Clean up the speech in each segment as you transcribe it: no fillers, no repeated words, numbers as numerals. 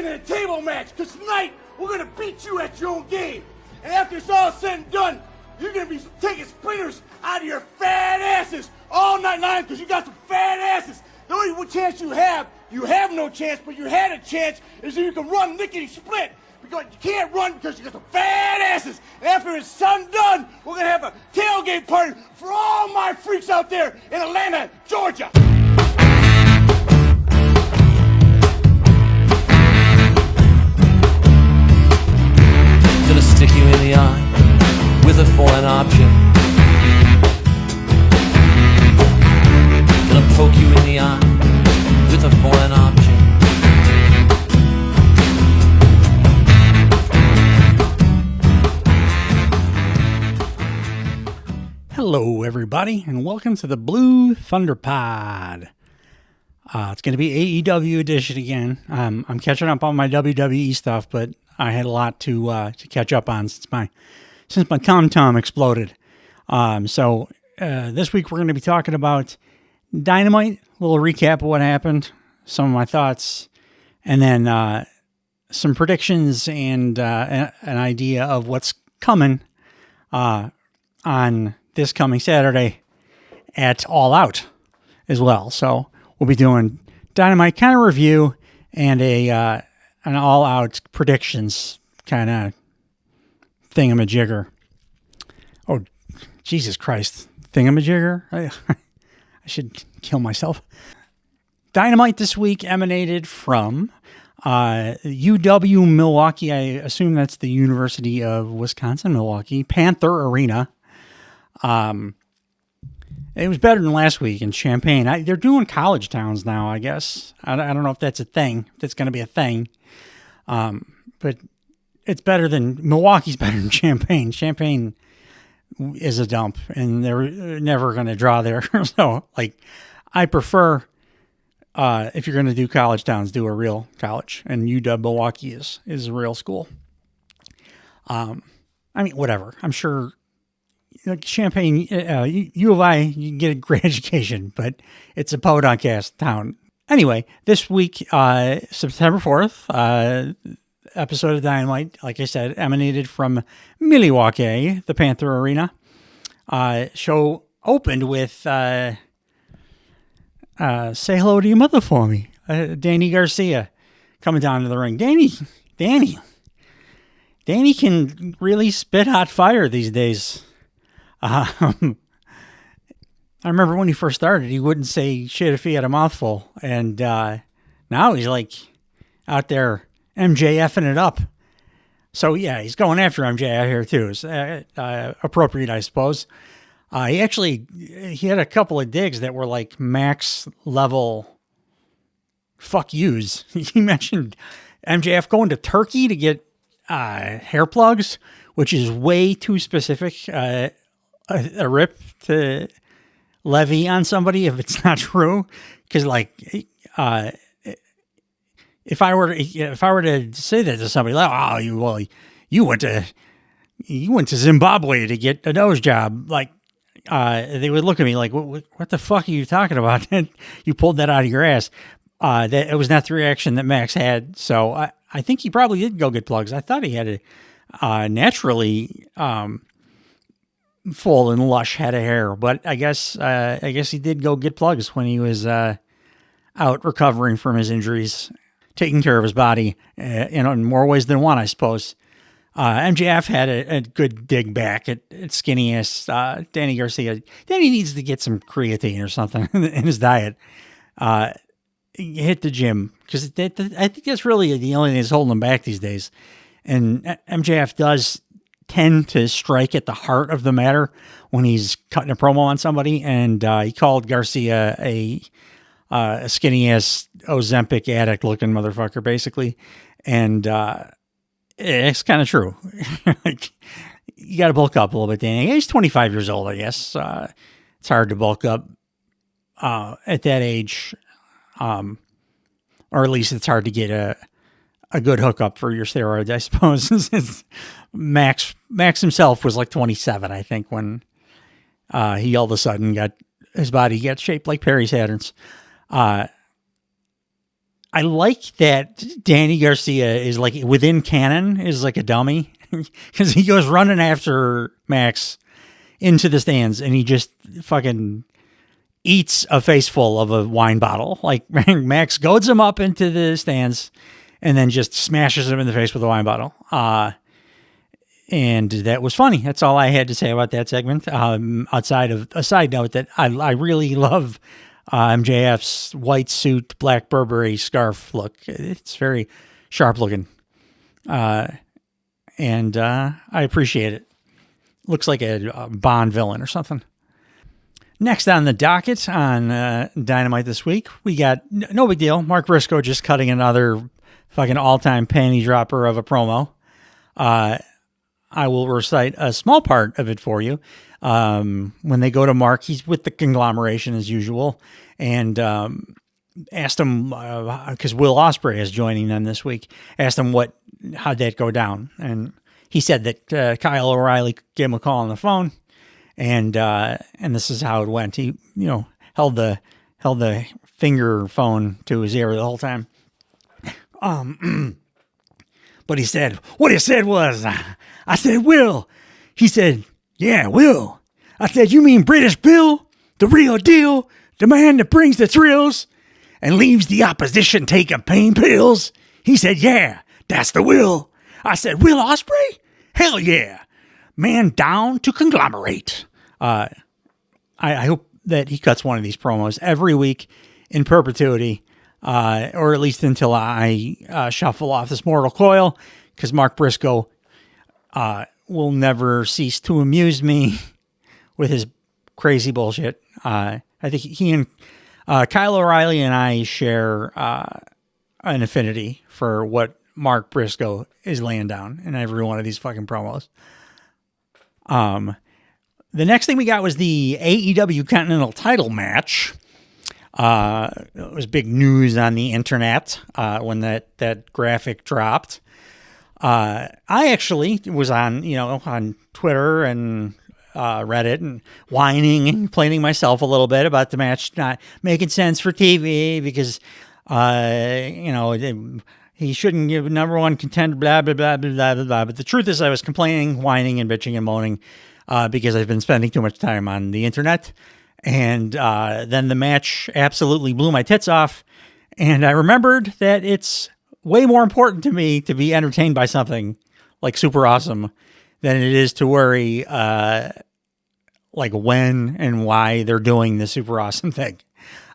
making it a table match, because tonight we're going to beat you at your own game. And after it's all said and done, you're going to be taking splinters out of your fat asses all night long because you got some fat asses. The only chance you have no chance, but you had a chance, is that you can run lickety-split. Because you can't run because you got some fat asses. And after it's done, we're going to have a tailgate party for all my freaks out there in Atlanta, Georgia. Gonna stick you in the eye with a foreign object. Gonna poke you in the eye with a foreign object. Hello, everybody, and welcome to the Blue Thunder Pod. It's going to be AEW edition again. I'm catching up on my WWE stuff, but I had a lot to catch up on since my tom exploded. So this week we're going to be talking about Dynamite, a little recap of what happened, some of my thoughts, and then some predictions and an idea of what's coming on this coming Saturday at All Out as well. So we'll be doing Dynamite kind of review and an All Out predictions kind of thingamajigger. Oh, Jesus Christ. Thingamajigger? I should kill myself. Dynamite this week emanated from UW Milwaukee. I assume that's the University of Wisconsin-Milwaukee. Panther Arena. It was better than last week in Champaign. They're doing college towns now, I guess. I don't know if that's a thing, if that's going to be a thing. But it's better than, Milwaukee's better than Champaign. Champaign is a dump, and they're never going to draw there. So, I prefer, if you're going to do college towns, do a real college. And UW Milwaukee is a real school. Whatever. I'm sure Champaign, U of I, you can get a great education, but it's a podunk-ass town. Anyway, this week, September 4th, episode of Dynamite, like I said, emanated from Milwaukee, the Panther Arena. Show opened with Say Hello to Your Mother for Me, Danny Garcia coming down to the ring. Danny can really spit hot fire these days. I remember when he first started, he wouldn't say shit if he had a mouthful. And now he's out there MJFing it up. So yeah, he's going after MJ out here too. It's appropriate, I suppose. He had a couple of digs that were max level fuck yous. He mentioned MJF going to Turkey to get hair plugs, which is way too specific. A rip to levy on somebody if it's not true, because if I were to say that to somebody, you went to Zimbabwe to get a nose job, they would look at me like, what the fuck are you talking about? You pulled that out of your ass. That it was not the reaction that Max had. So I think he probably did go get plugs. I thought he had a naturally full and lush head of hair, but I guess he did go get plugs when he was out recovering from his injuries, taking care of his body in more ways than one, I suppose. MJF had a good dig back at skinny ass Danny Garcia. Danny needs to get some creatine or something in his diet. Hit the gym, because I think that's really the only thing that's holding him back these days. And MJF does tend to strike at the heart of the matter when he's cutting a promo on somebody, and he called Garcia a skinny ass Ozempic addict looking motherfucker, basically, and it's kind of true. You got to bulk up a little bit, Danny. He's 25 years old, I guess. It's hard to bulk up at that age, or at least it's hard to get a good hookup for your steroids, I suppose. Max himself was 27, I think, when he all of a sudden his body got shaped like Perry Saturn's. I like that Danny Garcia is like within canon, is like a dummy, because he goes running after Max into the stands and he just fucking eats a face full of a wine bottle. Like Max goads him up into the stands and then just smashes him in the face with a wine bottle. And that was funny. That's all I had to say about that segment. Outside of a side note that I really love MJF's white suit, black Burberry scarf look. It's very sharp looking. And I appreciate it. Looks like a Bond villain or something. Next on the docket on Dynamite this week, we got no big deal. Mark Briscoe just cutting another fucking all-time panty dropper of a promo. I will recite a small part of it for you. When they go to Mark, he's with the conglomeration as usual, and asked him, because Will Ospreay is joining them this week, asked him how'd that go down, and he said that Kyle O'Reilly gave him a call on the phone, and this is how it went. He, held the finger phone to his ear the whole time. But he said, what he said was, I said, Will. He said, yeah, Will. I said, you mean British Bill? The real deal? The man that brings the thrills and leaves the opposition taking pain pills? He said, yeah, that's the Will. I said, Will Ospreay? Hell yeah. Man down to conglomerate. I hope that he cuts one of these promos every week in perpetuity, or at least until I shuffle off this mortal coil, because Mark Briscoe will never cease to amuse me with his crazy bullshit. I think he and Kyle O'Reilly and I share an affinity for what Mark Briscoe is laying down in every one of these fucking promos. The next thing we got was the AEW Continental title match. It was big news on the internet when that graphic dropped. I actually was on Twitter and Reddit and whining and complaining myself a little bit about the match not making sense for TV because he shouldn't give number one contender, blah blah blah blah blah blah. But the truth is, I was complaining, whining, and bitching and moaning because I've been spending too much time on the internet. And then the match absolutely blew my tits off. And I remembered that it's way more important to me to be entertained by something like super awesome than it is to worry like when and why they're doing the super awesome thing.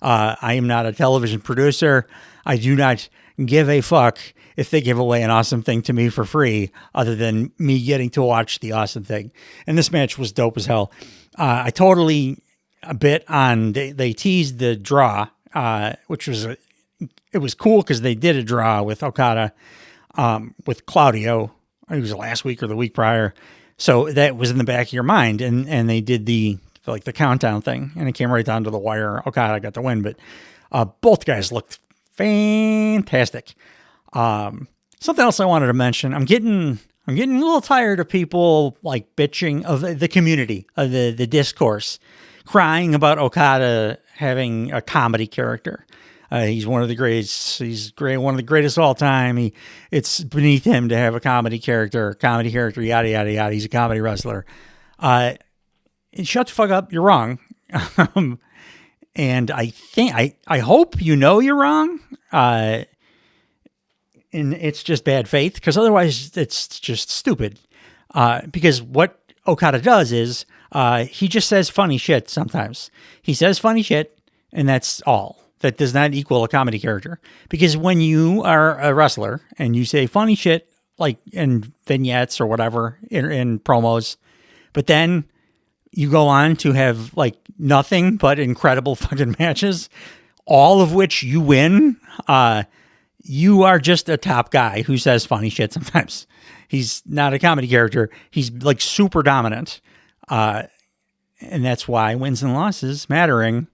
I am not a television producer. I do not give a fuck if they give away an awesome thing to me for free other than me getting to watch the awesome thing. And this match was dope as hell. I totally a bit on, they teased the draw, which was, it was cool because they did a draw with Okada, with Claudio. It was last week or the week prior. So that was in the back of your mind. And they did the countdown thing and it came right down to the wire. Okada got the win, but both guys looked fantastic. Something else I wanted to mention, I'm getting a little tired of people like bitching of the community, of the discourse, crying about Okada having a comedy character. He's one of the greats. He's great, one of the greatest of all time. It's beneath him to have a comedy character, yada, yada, yada. He's a comedy wrestler. Shut the fuck up. You're wrong. And I hope you know you're wrong. And it's just bad faith, because otherwise it's just stupid. Because what Okada does is he just says funny shit sometimes. He says funny shit, and that's all. That does not equal a comedy character. Because when you are a wrestler and you say funny shit, like in vignettes or whatever, in promos, but then you go on to have like nothing but incredible fucking matches, all of which you win, you are just a top guy who says funny shit sometimes. He's not a comedy character. He's like super dominant. And that's why wins and losses mattering.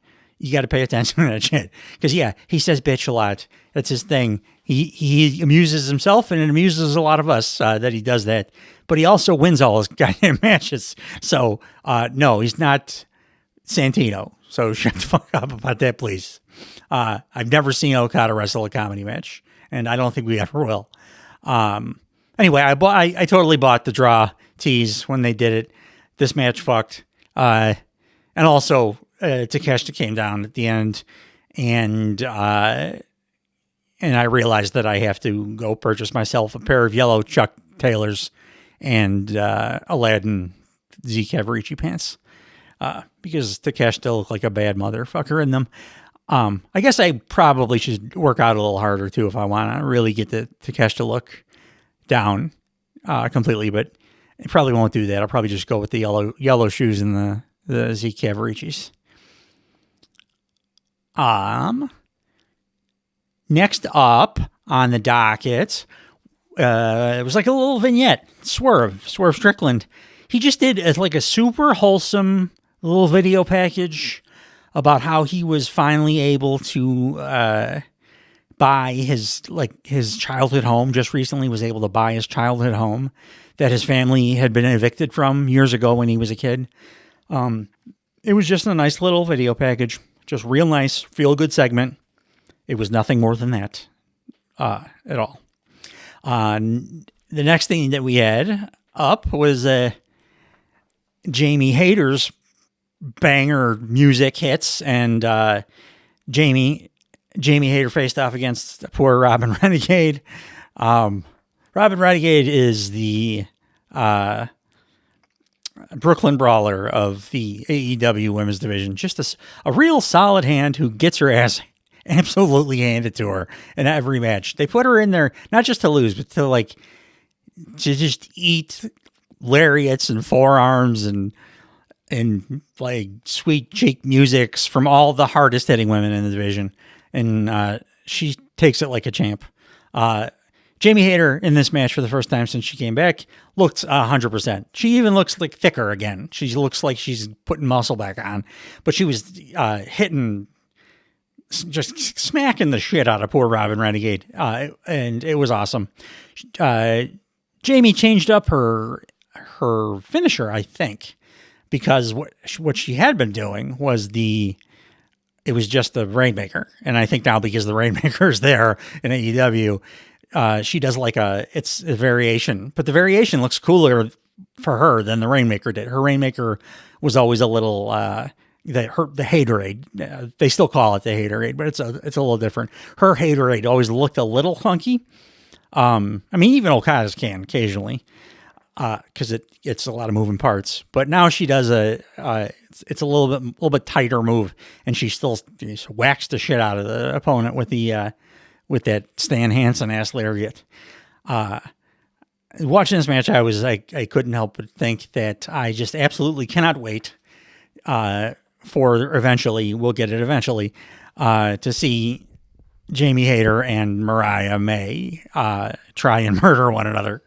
You got to pay attention to that shit. Because, yeah, he says bitch a lot. That's his thing. He amuses himself, and it amuses a lot of us that he does that. But he also wins all his goddamn matches. So, no, he's not Santino. So shut the fuck up about that, please. I've never seen Okada wrestle a comedy match, and I don't think we ever will. Anyway, I totally bought the draw tease when they did it. This match fucked. And also, Takeshita came down at the end, and I realized that I have to go purchase myself a pair of yellow Chuck Taylors and Aladdin Z Cavarici pants, because Takeshita looked like a bad motherfucker in them. I guess I probably should work out a little harder too if I want to really get the Takeshita look down completely, but I probably won't do that. I'll probably just go with the yellow shoes and the Z Cavaricis. Next up on the docket, it was like a little vignette. Swerve Strickland. He just did like a super wholesome little video package about how he was finally able to buy his childhood home. Just recently was able to buy his childhood home that his family had been evicted from years ago when he was a kid. It was just a nice little video package. Just real nice, feel good segment. It was nothing more than that at all. The next thing that we had up was Jamie Hayter's banger music hits, and Jamie Hayter faced off against poor Robin Renegade. Robin Renegade is the Brooklyn Brawler of the AEW Women's Division. Just a real solid hand who gets her ass absolutely handed to her in every match. They put her in there not just to lose, but to just eat lariats and forearms and like sweet cheek musics from all the hardest hitting women in the division. And she takes it like a champ. Jamie Hayter in this match for the first time since she came back looked 100%. She even looks like thicker again. She looks like she's putting muscle back on, but she was hitting, just smacking the shit out of poor Robin Renegade. And it was awesome. Jamie changed up her finisher, I think, because what she had been doing was it was just the Rainmaker. And I think now because the Rainmaker is there in AEW, she does it's a variation, but the variation looks cooler for her than the Rainmaker did. Her Rainmaker was always a little, the Haterade. They still call it the Haterade, but it's a little different. Her Haterade always looked a little clunky. I mean, even Okada's can occasionally, cause it's a lot of moving parts, but now she does it's a little bit tighter move, and she still whacks the shit out of the opponent with that Stan Hansen ass lariat. Watching this match, I couldn't help but think that I just absolutely cannot wait for eventually, we'll get it eventually, to see Jamie Hayter and Mariah May try and murder one another.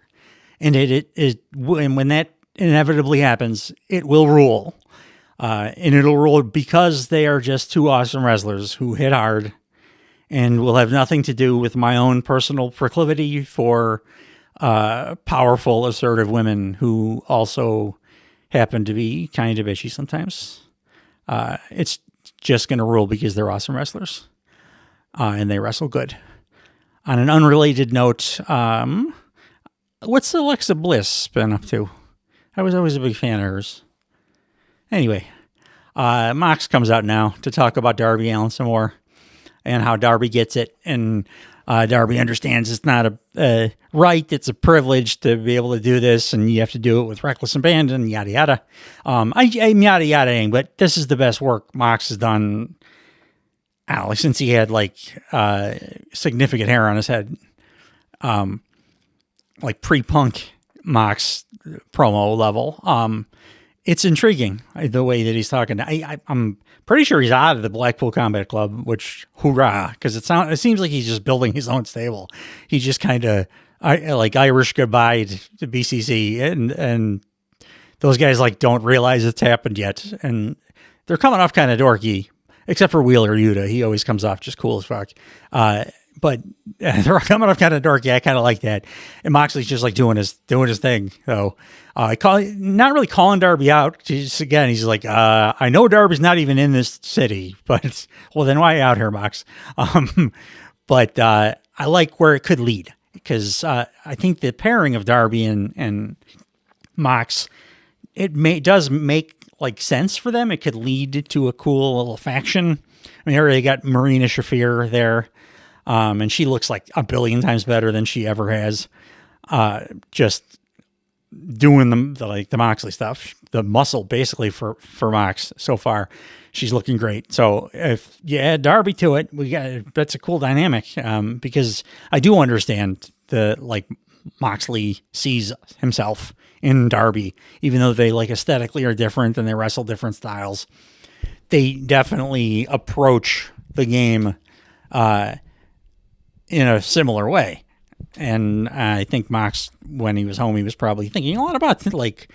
And when that inevitably happens, it will rule. And it'll rule because they are just two awesome wrestlers who hit hard, and will have nothing to do with my own personal proclivity for powerful, assertive women who also happen to be kind of bitchy sometimes. It's just going to rule because they're awesome wrestlers, and they wrestle good. On an unrelated note, what's Alexa Bliss been up to? I was always a big fan of hers. Anyway, Mox comes out now to talk about Darby Allin some more, and how Darby gets it, and Darby understands it's not a right, it's a privilege to be able to do this, and you have to do it with reckless abandon, yada yada. I'm yada yadaing, but this is the best work Mox has done, since he had significant hair on his head, like pre-punk Mox promo level. It's intriguing the way that he's talking. I'm pretty sure he's out of the Blackpool Combat Club, which hoorah, because it seems like he's just building his own stable. He just kind of Irish goodbye to BCC, and those guys don't realize it's happened yet, and they're coming off kind of dorky, except for Wheeler Yuta. He always comes off just cool as fuck. But but they're coming up kind of dorky. I kind of like that. And Moxley's just like doing his thing. So not really calling Darby out. Just again, he's like, I know Darby's not even in this city, but well, then why out here, Mox? But I like where it could lead, because I think the pairing of Darby and Mox, does make like sense for them. It could lead to a cool little faction. I mean, they got Marina Shafir there, and she looks like a billion times better than she ever has. Just doing the Moxley stuff, the muscle basically for Mox so far. She's looking great. So if you add Darby to it, that's a cool dynamic, because I do understand Moxley sees himself in Darby, even though they like aesthetically are different and they wrestle different styles. They definitely approach the game in a similar way. And I think Mox, when he was home, he was probably thinking a lot about like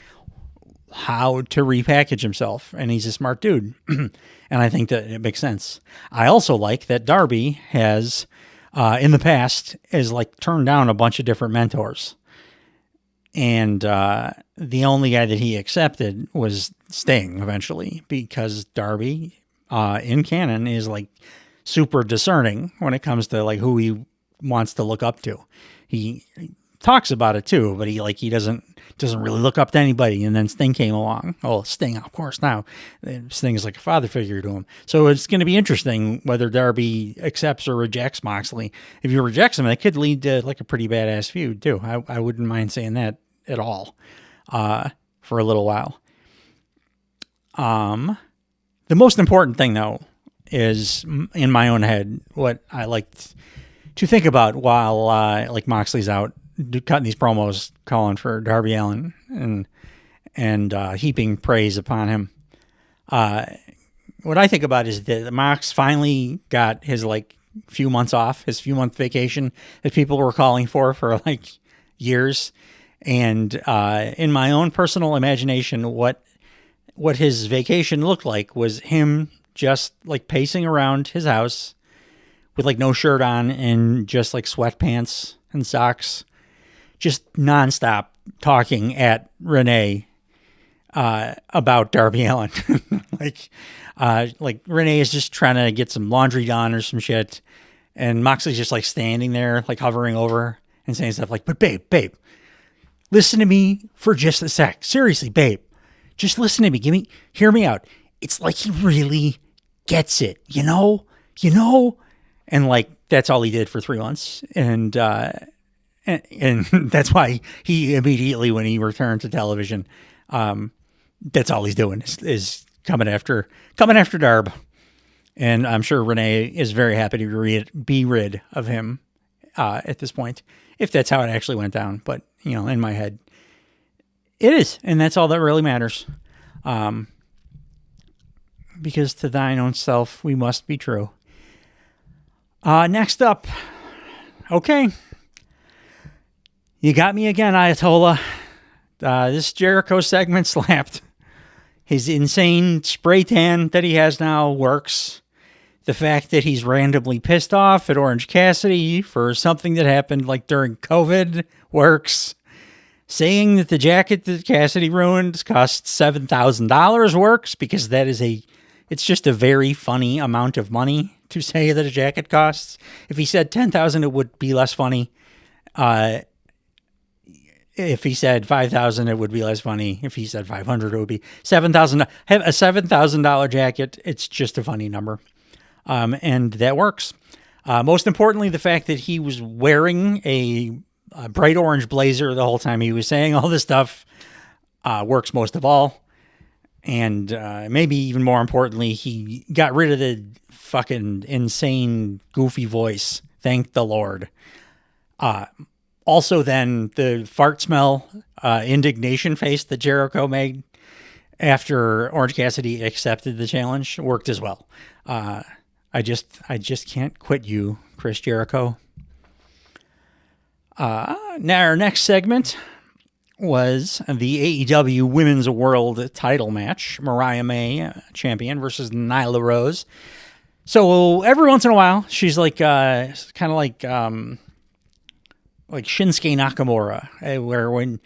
how to repackage himself. And he's a smart dude. And I think that it makes sense. I also like that Darby has, in the past, is like turned down a bunch of different mentors. And the only guy that he accepted was Sting eventually, because Darby in canon is like super discerning when it comes to like who he wants to look up to. He talks about it too, but he doesn't really look up to anybody. And then Sting came along. Oh, Sting, of course, now Sting is like a father figure to him. So it's going to be interesting whether Darby accepts or rejects Moxley. If he rejects him, that could lead to like a pretty badass feud too. I wouldn't mind saying that at all for a little while. The most important thing though is, in my own head, what I like to think about while like Moxley's out cutting these promos, calling for Darby Allin and heaping praise upon him. What I think about is that Mox finally got his like few months off, his few month vacation that people were calling for like years. And in my own personal imagination, what his vacation looked like was him just like pacing around his house with like no shirt on and just like sweatpants and socks, just nonstop talking at Renee about Darby Allin. like Renee is just trying to get some laundry done or some shit, and Moxley's just like standing there, like hovering over and saying stuff like, "But babe, listen to me for just a sec. Seriously, babe, just listen to me. Hear me out. It's like he really gets it, you know? And like, that's all he did for 3 months. And that's why he immediately, when he returned to television, that's all he's doing is coming after Darb. And I'm sure Renee is very happy to be rid of him at this point, if that's how it actually went down. But, in my head, it is. And that's all that really matters. Because to thine own self, we must be true. Next up. Okay. You got me again, Ayatollah. This Jericho segment slapped. His insane spray tan that he has now works. The fact that he's randomly pissed off at Orange Cassidy for something that happened like during COVID works. Saying that the jacket that Cassidy ruined cost $7,000 works, because it's just a very funny amount of money to say that a jacket costs. If he said $10,000, it would be less funny. If he said $5,000, it would be less funny. If he said $500, it would be $7,000. Have a $7,000 jacket. It's just a funny number. And that works. Most importantly, the fact that he was wearing a bright orange blazer the whole time he was saying all this stuff works most of all. And maybe even more importantly, he got rid of the fucking insane, goofy voice. Thank the Lord. Also, then the fart smell, indignation face that Jericho made after Orange Cassidy accepted the challenge worked as well. I just can't quit you, Chris Jericho. Now our next segment was the AEW Women's World title match. Mariah May, champion, versus Nyla Rose. So every once in a while, she's like kind of like Shinsuke Nakamura, where when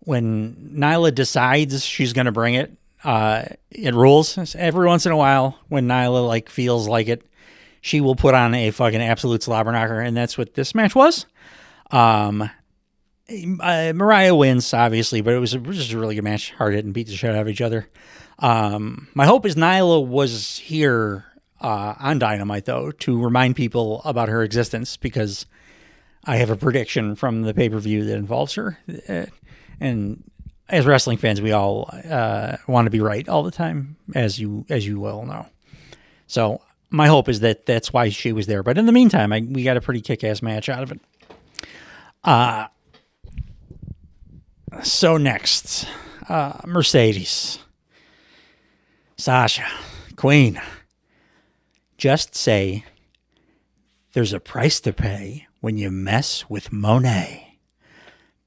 Nyla decides she's going to bring it, it rules. Every once in a while, when Nyla like feels like it, she will put on a fucking absolute slobber knocker, and that's what this match was. Mariah wins, obviously, but it was just a really good match. Hard hitting, beat the shit out of each other. My hope is Nyla was here on Dynamite, though, to remind people about her existence, because I have a prediction from the pay-per-view that involves her. And as wrestling fans, we all want to be right all the time, as you well know. So my hope is that that's why she was there. But in the meantime, we got a pretty kick-ass match out of it. So next, Mercedes, Sasha, Queen. Just say there's a price to pay when you mess with Monet.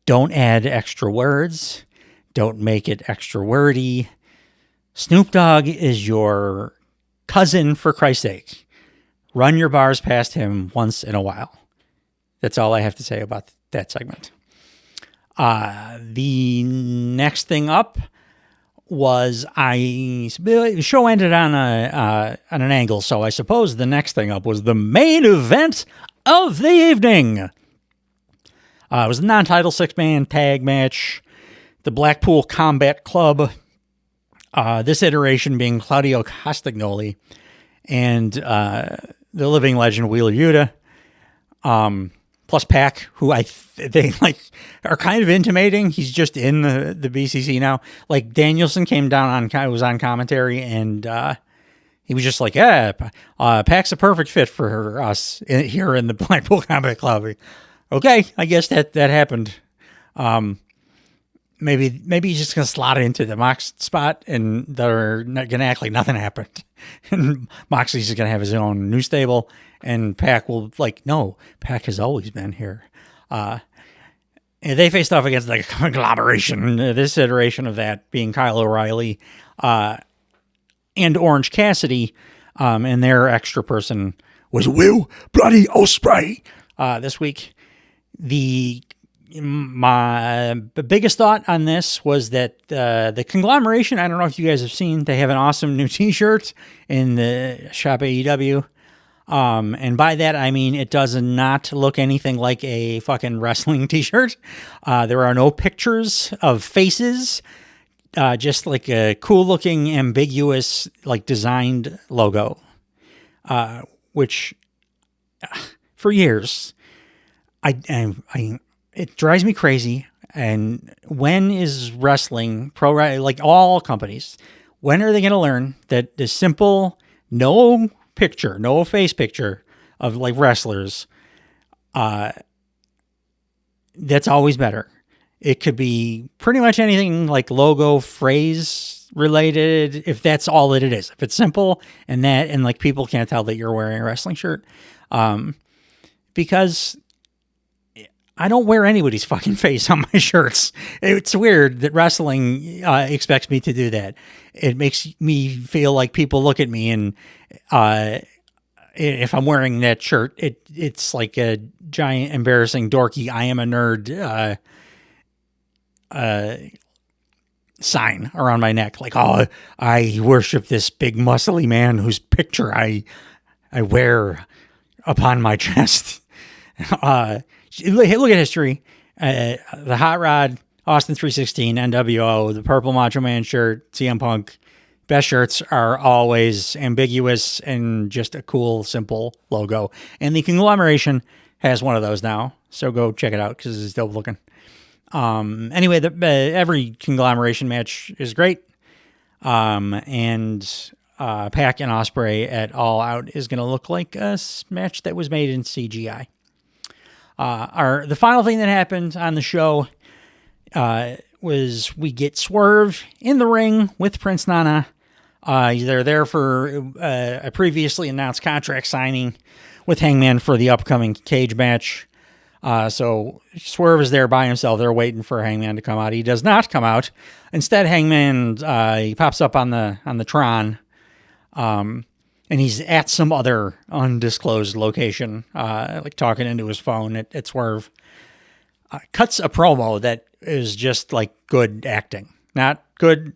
Don't add extra words. Don't make it extra wordy. Snoop Dogg is your cousin, for Christ's sake. Run your bars past him once in a while. That's all I have to say about that segment. The next thing up was the show ended on an angle, so I suppose the next thing up was the main event of the evening. It was a non-title 6-man tag match. The Blackpool Combat Club, this iteration being Claudio Castagnoli and the living legend Wheeler Yuta, plus Pac, who they like are kind of intimating he's just in the BCC now. Like Danielson came down was on commentary, and he was just like, "Yeah, Pac's a perfect fit for us here in the Blackpool Combat Club." Okay, I guess that happened. Maybe he's just gonna slot into the Mox spot, and they're not gonna act like nothing happened. And Moxley's just gonna have his own new stable, and Pac will no, Pac has always been here. And they faced off against the conglomeration. This iteration of that being Kyle O'Reilly, and Orange Cassidy, and their extra person was Will Bloody Ospreay. This week, my biggest thought on this was that the conglomeration, I don't know if you guys have seen, they have an awesome new t-shirt in the shop AEW. And by that, I mean, it does not look anything like a fucking wrestling t-shirt. There are no pictures of faces, just like a cool looking, ambiguous, like designed logo, which for years, it drives me crazy. And when is wrestling, like all companies, when are they going to learn that the simple, no face picture of like wrestlers, that's always better? It could be pretty much anything like logo, phrase related, if that's all that it is. If it's simple and like people can't tell that you're wearing a wrestling shirt, because I don't wear anybody's fucking face on my shirts. It's weird that wrestling expects me to do that. It makes me feel like people look at me, and if I'm wearing that shirt, it's like a giant, embarrassing, dorky, I am a nerd sign around my neck. Like, oh, I worship this big, muscly man whose picture I wear upon my chest. Look at history. The Hot Rod, Austin 316, NWO, the Purple Macho Man shirt, CM Punk. Best shirts are always ambiguous and just a cool, simple logo. And the conglomeration has one of those now. So go check it out because it's dope looking. Anyway, every conglomeration match is great. And Pac and Ospreay at All Out is going to look like a match that was made in CGI. The final thing that happened on the show was we get Swerve in the ring with Prince Nana. They're there for a previously announced contract signing with Hangman for the upcoming cage match. So Swerve is there by himself. They're waiting for Hangman to come out. He does not come out. Instead, Hangman he pops up on the Tron, and and he's at some other undisclosed location, like talking into his phone at Swerve. Cuts a promo that is just like good acting, not good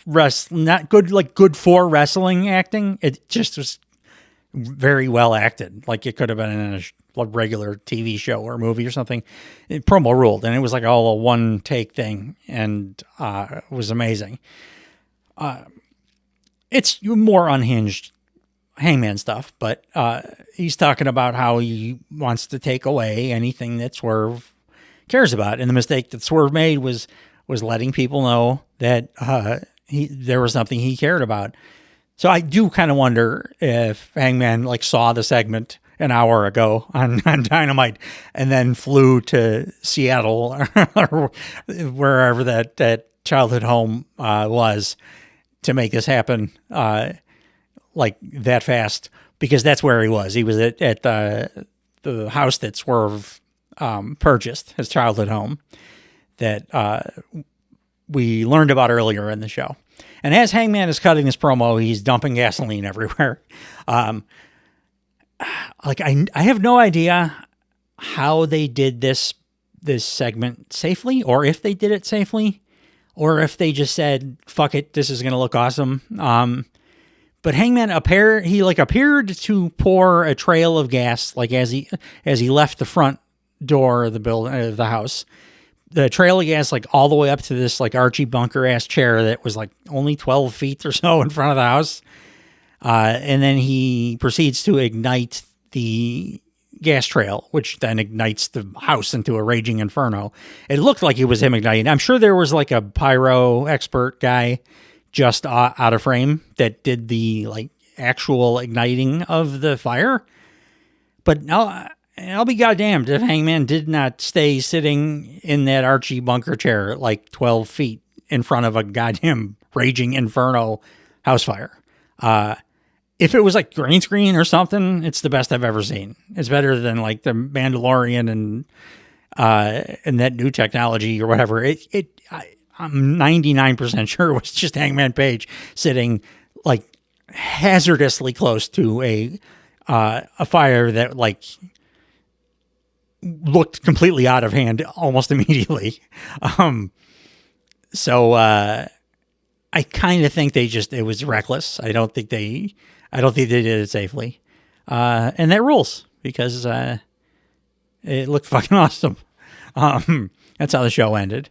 like good for wrestling acting. It just was very well acted. Like it could have been in a regular TV show or movie or something. Promo ruled, and it was like all a one take thing, and it was amazing. It's more unhinged Hangman stuff, but he's talking about how he wants to take away anything that Swerve cares about, and the mistake that Swerve made was letting people know that there was something he cared about. So I do kind of wonder if Hangman like saw the segment an hour ago on Dynamite and then flew to Seattle or wherever that childhood home was to make this happen like that fast, because that's where he was. He was at the house that Swerve purchased, his childhood home, that we learned about earlier in the show. And as Hangman is cutting this promo, he's dumping gasoline everywhere. Like I have no idea how they did this segment safely, or if they did it safely, or if they just said, fuck it, this is going to look awesome. But Hangman appeared to pour a trail of gas, like as he left the front door of the house. The trail of gas, like all the way up to this like Archie Bunker ass chair that was like only 12 feet or so in front of the house. And then he proceeds to ignite the gas trail, which then ignites the house into a raging inferno. It looked like it was him igniting. I'm sure there was like a pyro expert guy just out of frame that did the like actual igniting of the fire. But I'll be goddamned if Hangman did not stay sitting in that Archie Bunker chair like 12 feet in front of a goddamn raging inferno house fire. If it was like green screen or something, it's the best I've ever seen. It's better than like the Mandalorian and that new technology or whatever. I'm 99% sure it was just Hangman Page sitting like hazardously close to a fire that like looked completely out of hand almost immediately. So I kind of think it was reckless. I don't think they did it safely. And that rules, because it looked fucking awesome. That's how the show ended.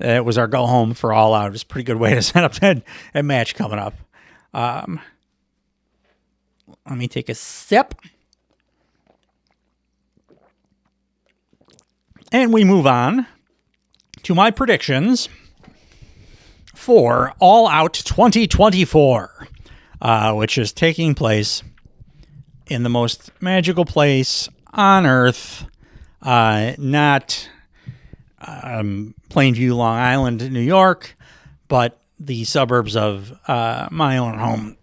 It was our go home for All Out. It was a pretty good way to set up that match coming up. Let me take a sip. And we move on to my predictions for All Out 2024, which is taking place in the most magical place on Earth, not Plainview, Long Island, New York, but the suburbs of my own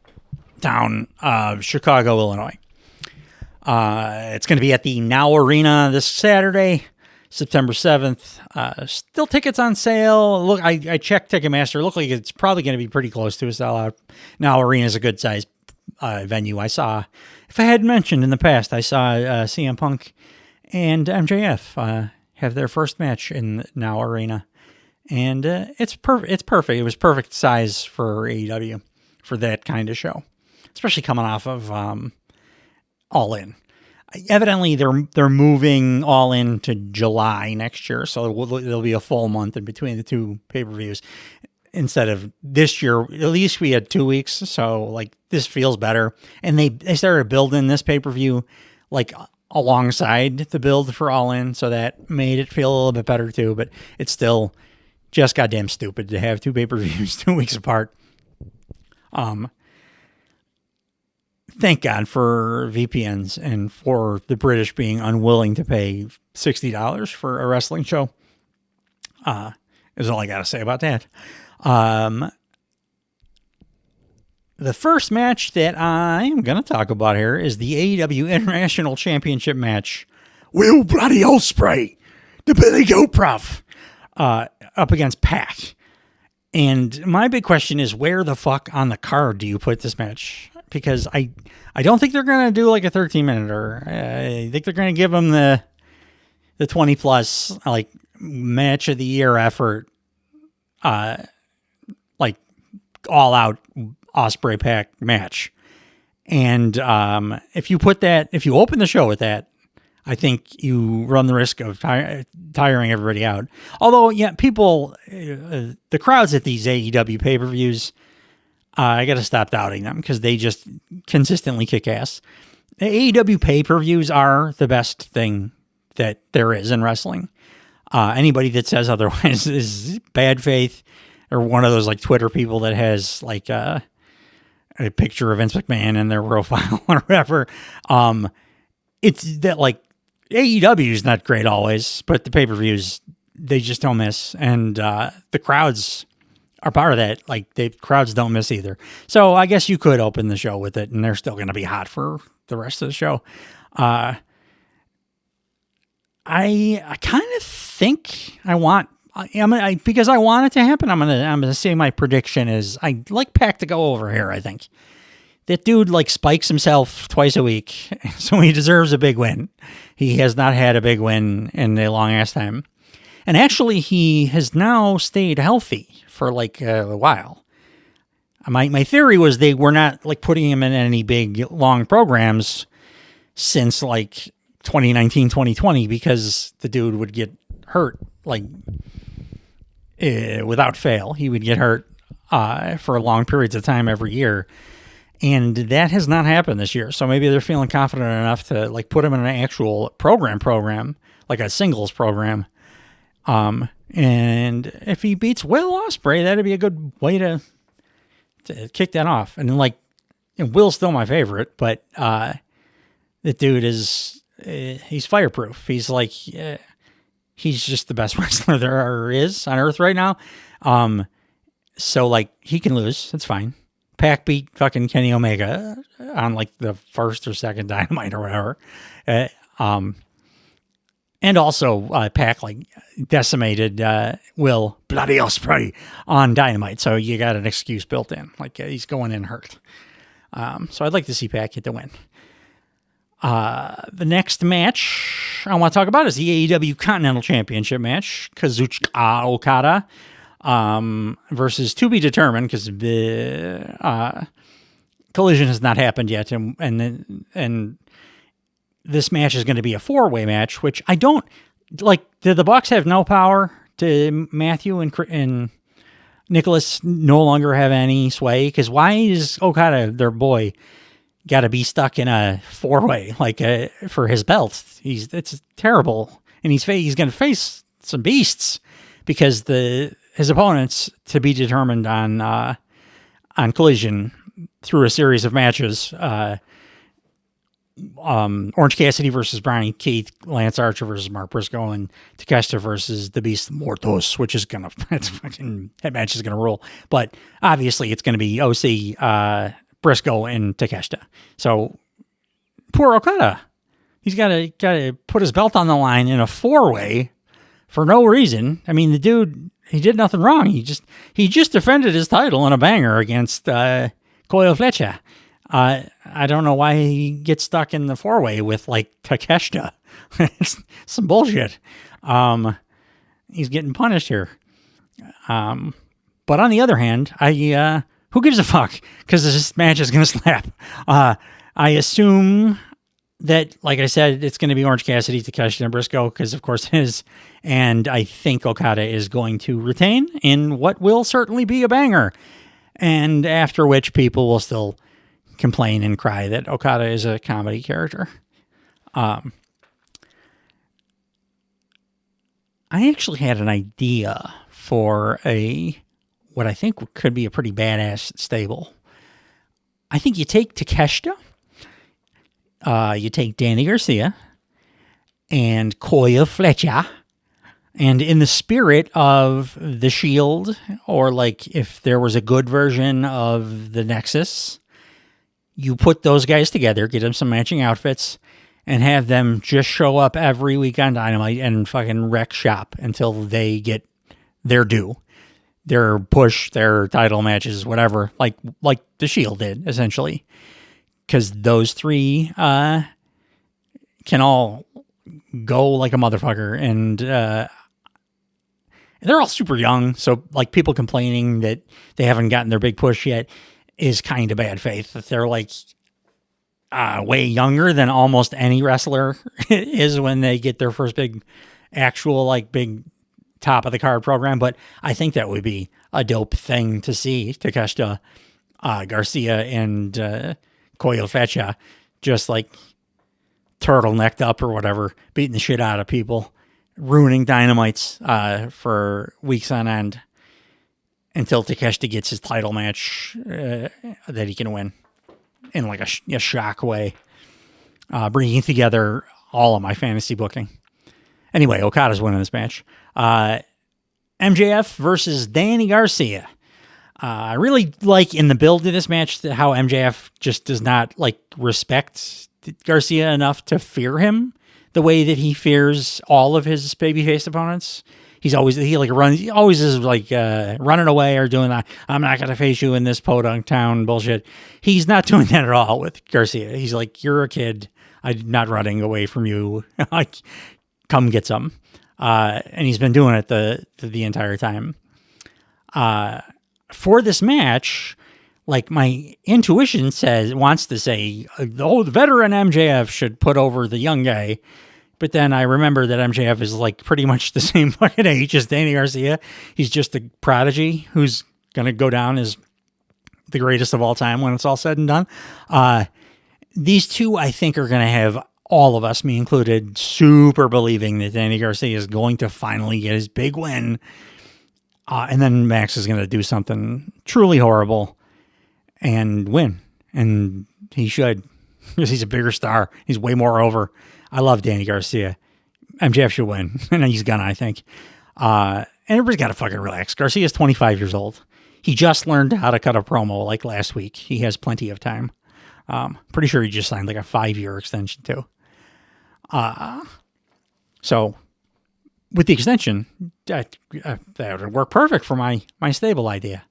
hometown of Chicago, Illinois. It's going to be at the Now Arena this Saturday, September 7th. Still tickets on sale. Look, I checked Ticketmaster. It looked like it's probably going to be pretty close to a sellout. Now Arena is a good size venue. I saw, if I had mentioned in the past, I saw CM Punk and MJF have their first match in Now Arena. And it's perfect. It was perfect size for AEW for that kind of show, especially coming off of All In. Evidently, they're moving All In to July next year, so there'll be a full month in between the two pay-per-views instead of this year. At least we had 2 weeks, so like this feels better. And they started building this pay-per-view like alongside the build for All In, so that made it feel a little bit better too. But it's still just goddamn stupid to have two pay-per-views 2 weeks apart. Thank God for VPNs and for the British being unwilling to pay $60 for a wrestling show. Is all I got to say about that. The first match that I'm going to talk about here is the AEW International Championship match. Will Bloody Ospreay, the Billy Goat Prof, up against Pac. And my big question is, where the fuck on the card do you put this match? because I don't think they're going to do like a 13-minute, or I think they're going to give them the 20 plus like match of the year effort, like all out Osprey Pac match. And if you open the show with that, I think you run the risk of tiring everybody out. Although, yeah, people, the crowds at these AEW pay-per-views, I got to stop doubting them because they just consistently kick ass. The AEW pay-per-views are the best thing that there is in wrestling. Anybody that says otherwise is bad faith, or one of those like Twitter people that has like a picture of Vince McMahon in their profile or whatever. It's that like AEW is not great always, but the pay-per-views, they just don't miss. And the crowds are part of that. Like, the crowds don't miss either. So I guess you could open the show with it, and they're still going to be hot for the rest of the show. I kind of think because I want it to happen, I'm gonna say my prediction is I like Pac to go over here. I think that dude like spikes himself twice a week, so he deserves a big win. He has not had a big win in a long ass time, and actually he has now stayed healthy for like a while. My theory was they were not like putting him in any big long programs since like 2019, 2020, because the dude would get hurt like without fail. He would get hurt for long periods of time every year. And that has not happened this year. So maybe they're feeling confident enough to like put him in an actual program, like a singles program. And if he beats Will Ospreay, that'd be a good way to kick that off. And like, Will's still my favorite, but the dude is, he's fireproof. He's like, he's just the best wrestler there is on earth right now. So like he can lose. It's fine. Pac beat fucking Kenny Omega on like the first or second Dynamite or whatever. And also Pac like decimated Will Bloody Ospreay on Dynamite. So you got an excuse built in. Like he's going in hurt. So I'd like to see Pac get the win. The next match I want to talk about is the AEW Continental Championship match. Kazuchika Okada versus to be determined, because the Collision has not happened yet, and this match is going to be a 4-way match, which I don't like. The Bucks have no power. To Matthew and Nicholas no longer have any sway, because why is Okada, their boy, got to be stuck in a 4-way like for his belt? It's terrible, and he's going to face some beasts because his opponents to be determined on Collision through a series of matches. Orange Cassidy versus Bryan Keith, Lance Archer versus Mark Briscoe, and Takeshita versus the Beast Mortos, which is that match is gonna rule. But obviously, it's gonna be OC, Briscoe, and Takeshita. So poor Okada, he's got to put his belt on the line in a 4-way for no reason. I mean, the dude, he did nothing wrong. He just defended his title in a banger against Koyo Fletcher. I don't know why he gets stuck in the 4-way with like Takeshita. It's some bullshit. He's getting punished here. But on the other hand, who gives a fuck? Because this match is going to slap. I assume that, like I said, it's going to be Orange Cassidy, Takeshita, and Briscoe, because of course it is. And I think Okada is going to retain in what will certainly be a banger. And after which people will still complain and cry that Okada is a comedy character. I actually had an idea for what I think could be a pretty badass stable. I think you take Takeshita, you take Danny Garcia, and Koya Fletcher, and in the spirit of the Shield, or like if there was a good version of the Nexus, you put those guys together, get them some matching outfits, and have them just show up every week on Dynamite and fucking wreck shop until they get their due, their push, their title matches, whatever, like the Shield did, essentially. because those three can all go like a motherfucker, and they're all super young. So like people complaining that they haven't gotten their big push yet is kind of bad faith. That they're like way younger than almost any wrestler is when they get their first big big top of the card program. But I think that would be a dope thing to see. Takeshita, Garcia, and Koyo Fecha just like turtlenecked up or whatever, beating the shit out of people, ruining Dynamites for weeks on end until Takeshita gets his title match that he can win in like a shock way, bringing together all of my fantasy booking. Anyway, Okada's winning this match. MJF versus Danny Garcia. I really like in the build to this match how MJF just does not like respect Garcia enough to fear him the way that he fears all of his babyface opponents. He always is like running away or doing that. I'm not going to face you in this podunk town bullshit. He's not doing that at all with Garcia. He's like, you're a kid. I'm not running away from you. Like, come get some. And he's been doing it the entire time. For this match, like my intuition wants to say, the veteran MJF should put over the young guy. But then I remember that MJF is like pretty much the same fucking age as Danny Garcia. He's just a prodigy who's going to go down as the greatest of all time when it's all said and done. These two, I think, are going to have all of us, me included, super believing that Danny Garcia is going to finally get his big win. And then Max is going to do something truly horrible and win. And he should, because he's a bigger star. He's way more over. I love Danny Garcia. MJF should win. And he's gonna, I think. And everybody's got to fucking relax. Garcia's 25 years old. He just learned how to cut a promo like last week. He has plenty of time. Pretty sure he just signed like a 5-year extension too. So with the extension, that would work perfect for my stable idea.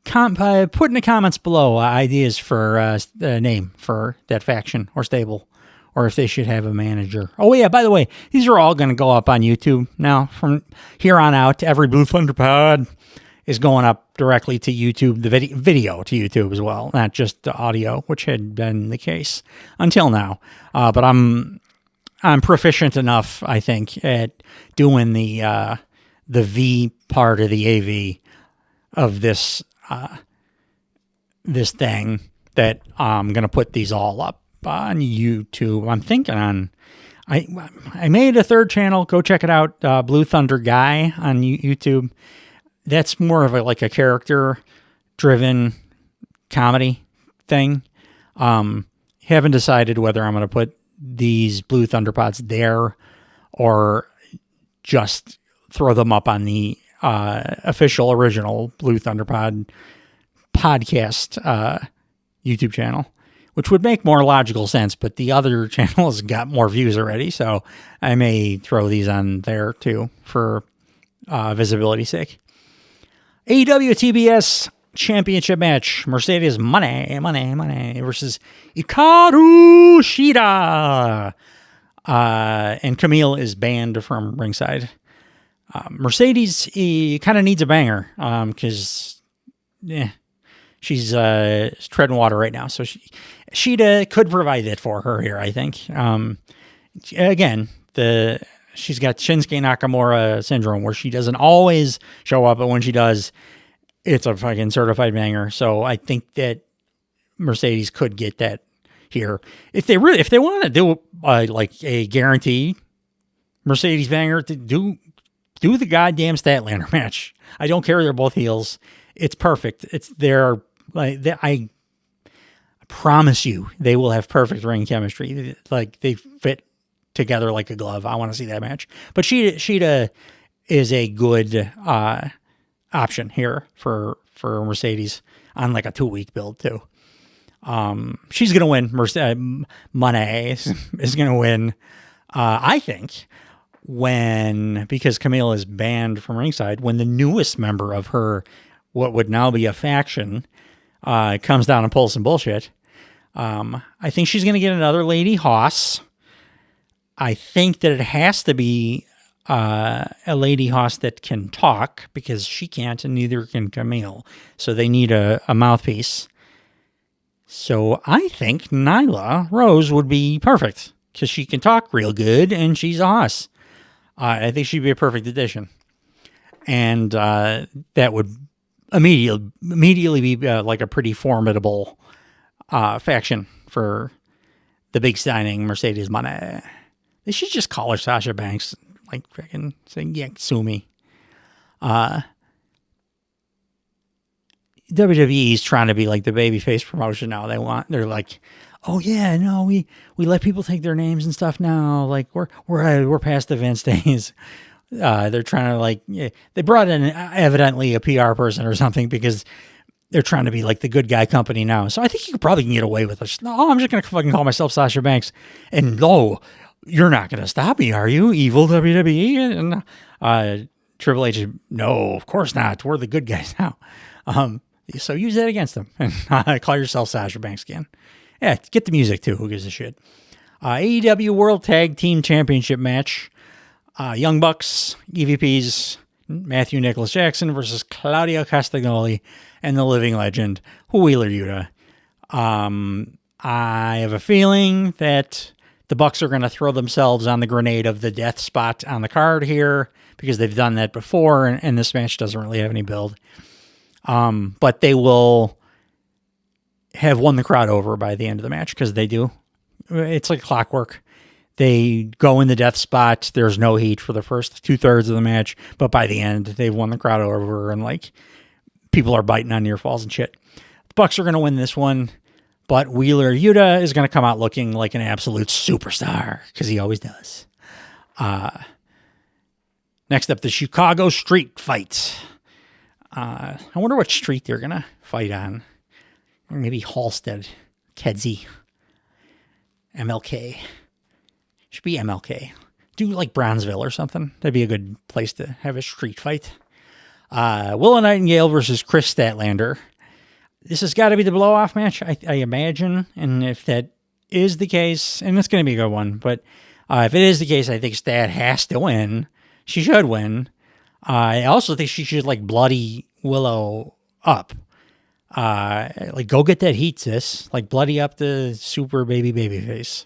Put in the comments below ideas for a name for that faction or stable, or if they should have a manager. Oh yeah, by the way, these are all going to go up on YouTube now. From here on out, every Blue Thunder pod is going up directly to YouTube, the video to YouTube as well, not just the audio, which had been the case until now. But I'm proficient enough, I think, at doing the V part of the AV of this thing that I'm going to put these all up on YouTube. I'm thinking I made a third channel. Go check it out. Blue Thunder Guy on YouTube. That's more of a character driven comedy thing. Haven't decided whether I'm going to put these Blue Thunder pods there or just throw them up on the official original Blue Thunder Pod podcast YouTube channel, which would make more logical sense, but the other channel has got more views already, so I may throw these on there too for visibility's sake. AEW TBS Championship match, Mercedes Money versus Hikaru Shida. And Camille is banned from ringside. Mercedes kind of needs a banger because she's treading water right now. So Shida could provide it for her here, I think. Again, she's got Shinsuke Nakamura syndrome where she doesn't always show up, but when she does, it's a fucking certified banger. So I think that Mercedes could get that here. If they want to do like a guarantee Mercedes banger, to do the goddamn Statlander match. I don't care. They're both heels. It's perfect. I promise you they will have perfect ring chemistry. Like they fit together like a glove. I want to see that match. But Shida is a good option here for Mercedes on like a 2-week build too. She's going to win. Money is going to win. I think because Camille is banned from ringside, when the newest member of her, what would now be a faction, comes down and pulls some bullshit. I think she's going to get another Lady Hoss. I think that it has to be a Lady Hoss that can talk, because she can't, and neither can Camille. So they need a mouthpiece. So I think Nyla Rose would be perfect, because she can talk real good, and she's a Hoss. I think she'd be a perfect addition. And that would immediately be like a pretty formidable faction for the big signing Mercedes Moné. They should just call her Sasha Banks, like freaking saying, yeah, sue me. WWE's trying to be like the babyface promotion now. They're like, oh yeah, no, we let people take their names and stuff now. Like we're past the Vince days. They're trying to like, yeah, they brought in evidently a PR person or something, because they're trying to be like the good guy company now. So I think you probably can get away with it. No, I'm just going to fucking call myself Sasha Banks. And you're not going to stop me, are you, evil WWE? And Triple H, no, of course not. We're the good guys now. So use that against them. And call yourself Sasha Banks again. Yeah, get the music too. Who gives a shit? AEW World Tag Team Championship match. Young Bucks, EVPs, Matthew Nicholas Jackson versus Claudio Castagnoli and the living legend, Wheeler Yuta. I have a feeling that the Bucks are going to throw themselves on the grenade of the death spot on the card here, because they've done that before, and this match doesn't really have any build. But they will have won the crowd over by the end of the match, because they do. It's like clockwork. They go in the death spot. There's no heat for the first 2/3 of the match, but by the end, they've won the crowd over, and like people are biting on near falls and shit. The Bucks are going to win this one, but Wheeler Yuta is going to come out looking like an absolute superstar, because he always does. Next up, the Chicago Street Fight. I wonder what street they're going to fight on. Maybe Halstead, Kedzie, MLK. Should be MLK. Do like Brownsville or something. That'd be a good place to have a street fight. Willow Nightingale versus Chris Statlander. This has got to be the blow-off match, I imagine. And if that is the case, and it's going to be a good one, but if it is the case, I think Stat has to win. She should win. I also think she should like bloody Willow up. Like go get that heat, sis. Like bloody up the super baby face.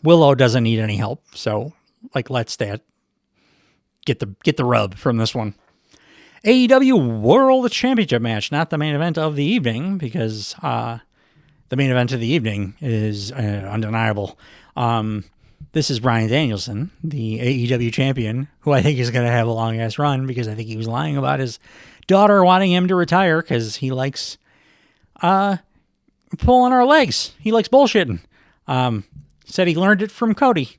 Willow doesn't need any help, so like let Stat get the rub from this one. AEW World Championship match, not the main event of the evening, because the main event of the evening is undeniable. This is Bryan Danielson, the AEW champion, who I think is going to have a long-ass run, because I think he was lying about his daughter wanting him to retire, because he likes pulling our legs. He likes bullshitting. Said he learned it from Cody.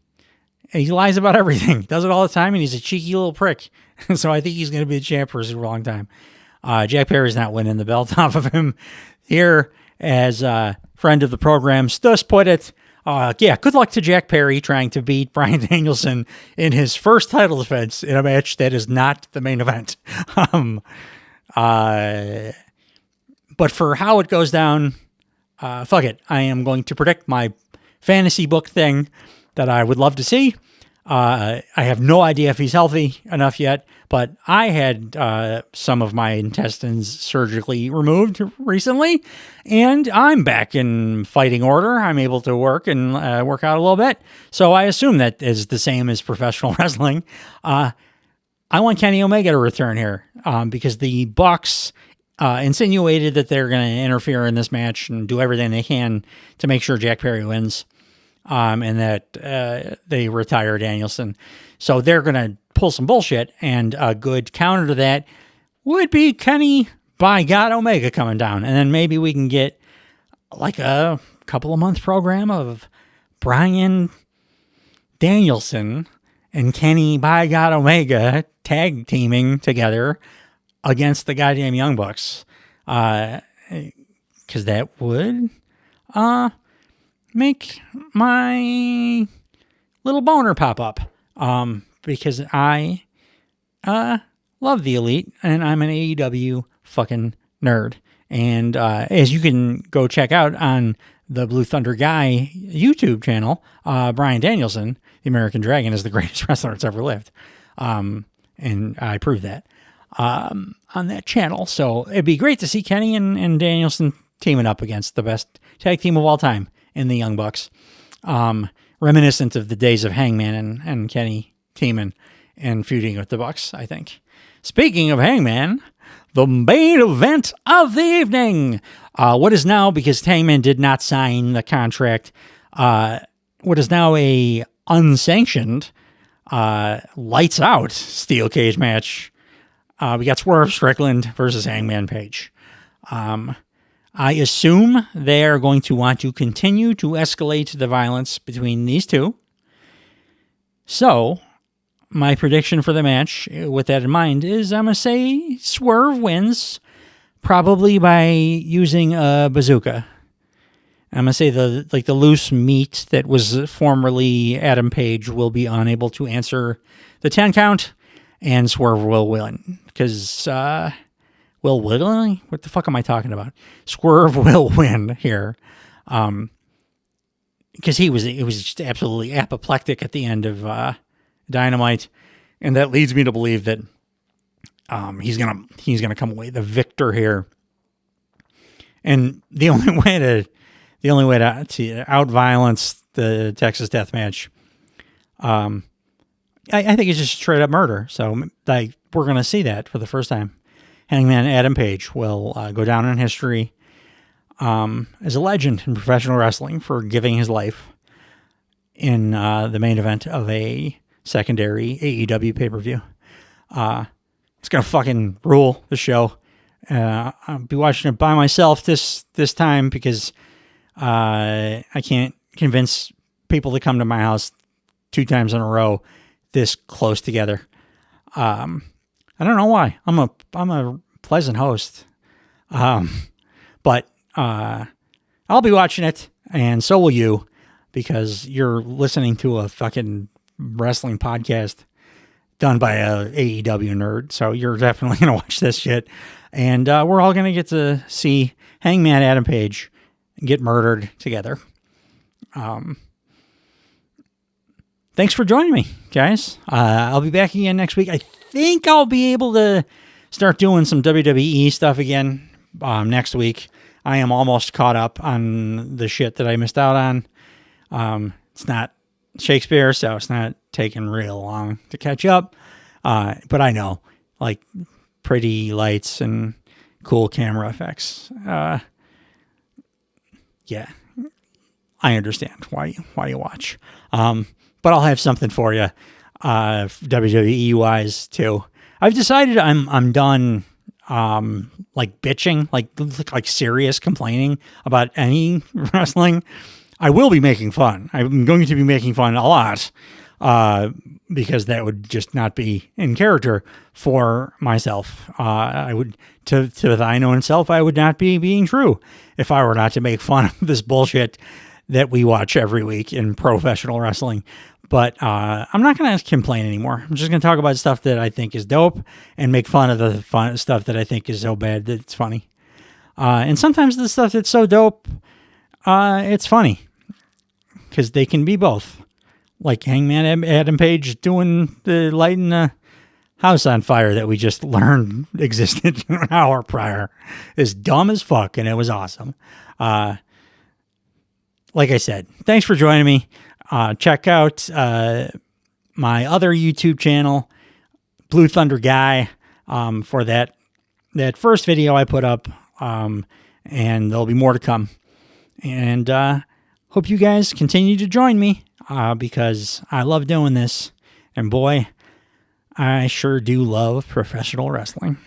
And he lies about everything. Does it all the time, and he's a cheeky little prick. So I think he's going to be the champ for a long time. Jack Perry's not winning the belt off of him here, as friend of the program Stus put it. Yeah, good luck to Jack Perry trying to beat Bryan Danielson in his first title defense in a match that is not the main event. But for how it goes down, fuck it. I am going to predict my fantasy book thing that I would love to see. I have no idea if he's healthy enough yet, but I had some of my intestines surgically removed recently, and I'm back in fighting order. I'm able to work and work out a little bit, so I assume that is the same as professional wrestling. I want Kenny Omega to return here because the Bucks insinuated that they're going to interfere in this match and do everything they can to make sure Jack Perry wins. And that they retire Danielson. So they're going to pull some bullshit, and a good counter to that would be Kenny, by God, Omega coming down. And then maybe we can get like a couple of months program of Bryan Danielson and Kenny, by God, Omega tag teaming together against the goddamn Young Bucks. Because that would... make my little boner pop up, because I love the Elite, and I'm an AEW fucking nerd, And as you can go check out on the Blue Thunder Guy YouTube channel, Bryan Danielson, the American Dragon, is the greatest wrestler that's ever lived. And I proved that on that channel. So it'd be great to see Kenny and Danielson teaming up against the best tag team of all time in the Young Bucks. Reminiscent of the days of Hangman and Kenny teaming and feuding with the Bucks, I think. Speaking of Hangman, the main event of the evening. What is now, because Hangman did not sign the contract, what is now a unsanctioned lights out steel cage match. We got Swerve Strickland versus Hangman Page. I assume they are going to want to continue to escalate the violence between these two. So, my prediction for the match, with that in mind, is I'm going to say Swerve wins, probably by using a bazooka. I'm going to say the loose meat that was formerly Adam Page will be unable to answer the 10 count, and Swerve will win. Because, will what the fuck am I talking about? Swerve will win here. Because it was just absolutely apoplectic at the end of Dynamite, and that leads me to believe that he's gonna come away the victor here. And the only way to out violence the Texas Death Match, I think it's just straight up murder. So we're gonna see that for the first time. Hangman Adam Page will go down in history as a legend in professional wrestling for giving his life in the main event of a secondary AEW pay-per-view. It's going to fucking rule the show. I'll be watching it by myself this time because I can't convince people to come to my house 2 times in a row this close together. I don't know why. I'm a pleasant host. But I'll be watching it, and so will you, because you're listening to a fucking wrestling podcast done by a AEW nerd. So you're definitely going to watch this shit. And we're all going to get to see Hangman Adam Page get murdered together. Thanks for joining me, guys. I'll be back again next week. I think I'll be able to start doing some WWE stuff again next week. I am almost caught up on the shit that I missed out on. It's not Shakespeare, so it's not taking real long to catch up. But I know, like, pretty lights and cool camera effects. Yeah, I understand why you watch. But I'll have something for you, WWE wise too. I've decided I'm done. Like bitching, like serious complaining about any wrestling. I will be making fun. I'm going to be making fun a lot, because that would just not be in character for myself. I would, to thine own self, I would not be being true if I were not to make fun of this bullshit that we watch every week in professional wrestling. But I'm not going to complain anymore. I'm just going to talk about stuff that I think is dope and make fun of the fun stuff that I think is so bad that it's funny. And sometimes the stuff that's so dope, it's funny. Because they can be both. Like Hangman Adam Page doing the lighting the house on fire that we just learned existed an hour prior. Is dumb as fuck, and it was awesome. Like I said, thanks for joining me. Check out my other YouTube channel, Blue Thunder Guy, for that first video I put up, and there'll be more to come. And hope you guys continue to join me, because I love doing this, and boy, I sure do love professional wrestling.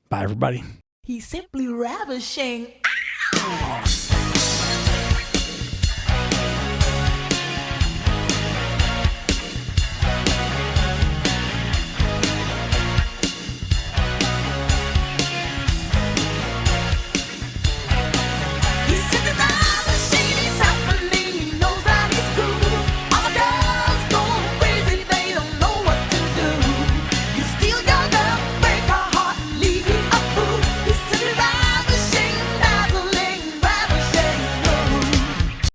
Bye, everybody. He's simply ravishing.